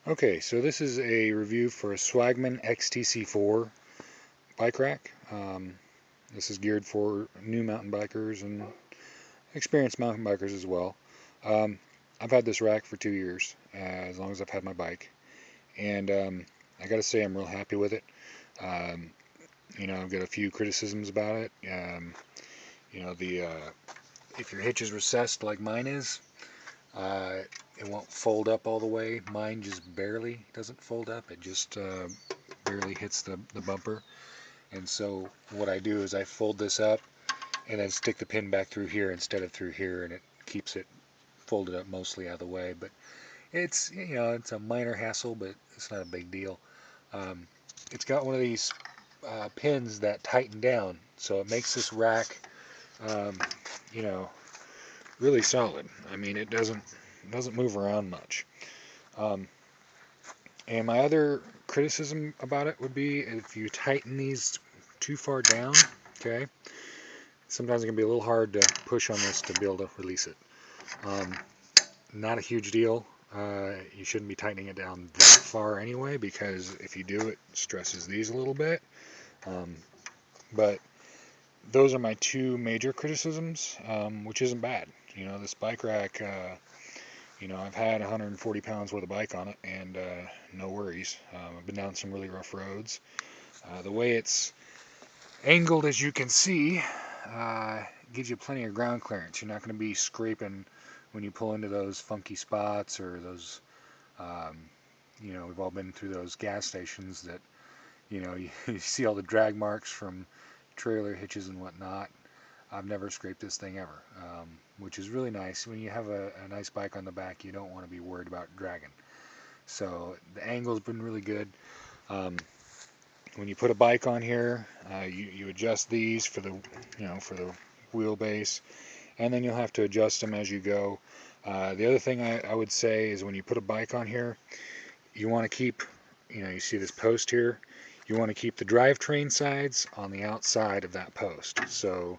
Okay, so this is a review for a Swagman XTC-4 bike rack. This is geared for new mountain bikers and experienced mountain bikers as well. Um, I've had this rack for 2 years, as long as I've had my bike, and I got to say I'm real happy with it. Um, I've got a few criticisms about it. The if your hitch is recessed like mine is, uh, it won't fold up all the way. Mine just barely doesn't fold up. It just barely hits the bumper. And so what I do is I fold this up and then stick the pin back through here instead of through here, and it keeps it folded up mostly out of the way. But it's a minor hassle, but it's not a big deal. Um, it's got one of these pins that tighten down, so it makes this rack, um, you know, really solid. I mean, it doesn't move around much. Um, and my other criticism about it would be if you tighten these too far down, okay, sometimes it can be a little hard to push on this to be able to release it. Um, Not a huge deal. You shouldn't be tightening it down that far anyway, because if you do, it stresses these a little bit. Um, but those are my two major criticisms, which isn't bad. This bike rack, I've had 140 pounds worth of bike on it, and no worries. I've been down some really rough roads. The way it's angled, as you can see, gives you plenty of ground clearance. You're not going to be scraping when you pull into those funky spots or those, um, we've all been through those gas stations that, you see all the drag marks from trailer hitches and whatnot. I've never scraped this thing ever, which is really nice. When you have a nice bike on the back, you don't want to be worried about dragging. So the angle's been really good. Um, when you put a bike on here, you adjust these for the wheelbase, and then you'll have to adjust them as you go. The other thing I would say is when you put a bike on here, you want to keep, you see this post here, you want to keep the drivetrain sides on the outside of that post. So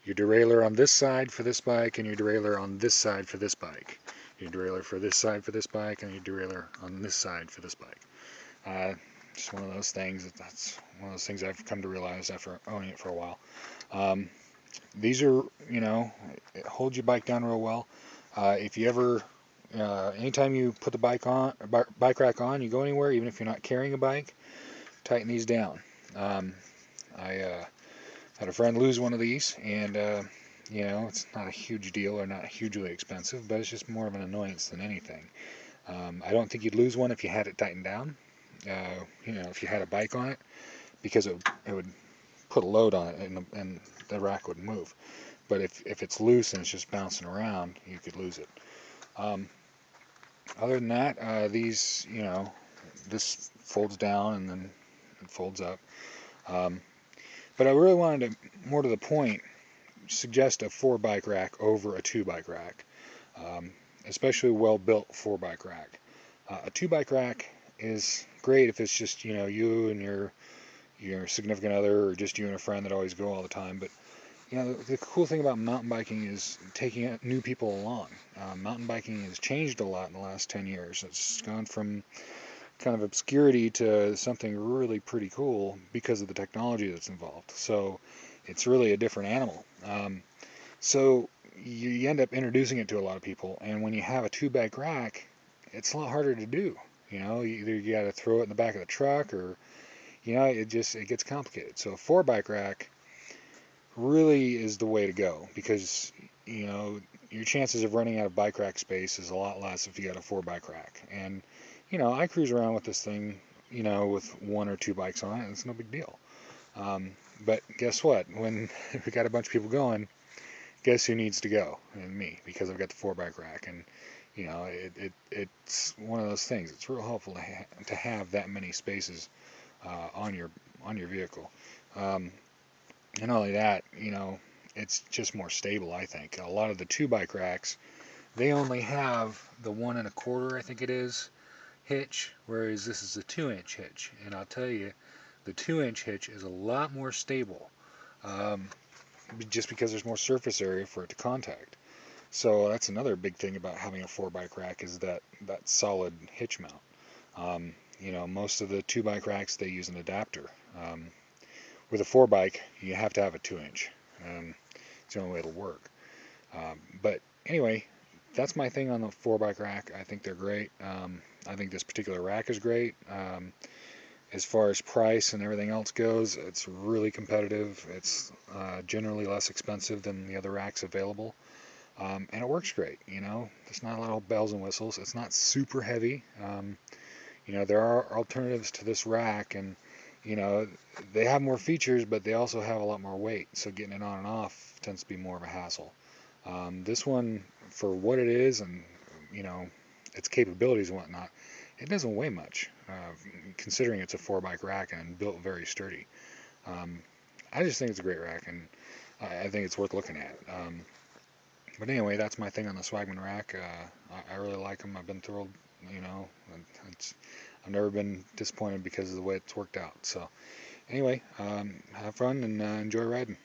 your derailleur on this side for this bike, and your derailleur on this side for this bike. Your derailleur for this side for this bike, and your derailleur on this side for this bike. Uh, just one of those things. That's one of those things I've come to realize after owning it for a while. Um, these are, it holds your bike down real well. If you ever, anytime you put the bike rack on, you go anywhere, even if you're not carrying a bike, tighten these down. I had a friend lose one of these, and it's not a huge deal or not hugely expensive, but it's just more of an annoyance than anything. I don't think you'd lose one if you had it tightened down. If you had a bike on it, because it would put a load on it, and the rack would move. But if it's loose and it's just bouncing around, you could lose it. Um, Other than that, this folds down and then it folds up. Um, but I really wanted to, more to the point, suggest a 4-bike rack over a 2-bike rack, especially a well-built 4-bike rack. A 2-bike rack is great if it's just you and your significant other, or just you and a friend that always go all the time. But the cool thing about mountain biking is taking new people along. Mountain biking has changed a lot in the last 10 years. It's gone from kind of obscurity to something really pretty cool because of the technology that's involved. So it's really a different animal. So you end up introducing it to a lot of people, and when you have a 2-bike rack, it's a lot harder to do. Either you got to throw it in the back of the truck, or it gets complicated. So a 4-bike rack really is the way to go, because your chances of running out of bike rack space is a lot less if you got a 4-bike rack. And I cruise around with this thing, with 1 or 2 bikes on it, and it's no big deal. But guess what? When we got a bunch of people going, guess who needs to go? And me, because I've got the 4-bike rack. And it's one of those things. It's real helpful to have that many spaces on your vehicle. And not only that, it's just more stable, I think. A lot of the 2-bike racks, they only have the 1 1/4, I think it is, hitch, whereas this is a 2-inch hitch. And I'll tell you, the 2-inch hitch is a lot more stable, um, just because there's more surface area for it to contact. So that's another big thing about having a 4-bike rack, is that solid hitch mount. You know, most of the 2-bike racks, they use an adapter. With a 4-bike, you have to have a 2-inch. It's the only way it'll work. But anyway, that's my thing on the 4-bike rack. I think they're great. I think this particular rack is great. As far as price and everything else goes, it's really competitive. It's generally less expensive than the other racks available. And it works great, you know. There's not a lot of bells and whistles. It's not super heavy. You know, there are alternatives to this rack, and, you know, they have more features, but they also have a lot more weight. So getting it on and off tends to be more of a hassle. This one, for what it is and, you know, its capabilities and whatnot, it doesn't weigh much, considering it's a 4-bike rack and built very sturdy. I just think it's a great rack, and I think it's worth looking at. But anyway, that's my thing on the Swagman rack. I really like them. I've been thrilled, you know. I've never been disappointed because of the way it's worked out. So anyway, have fun and enjoy riding.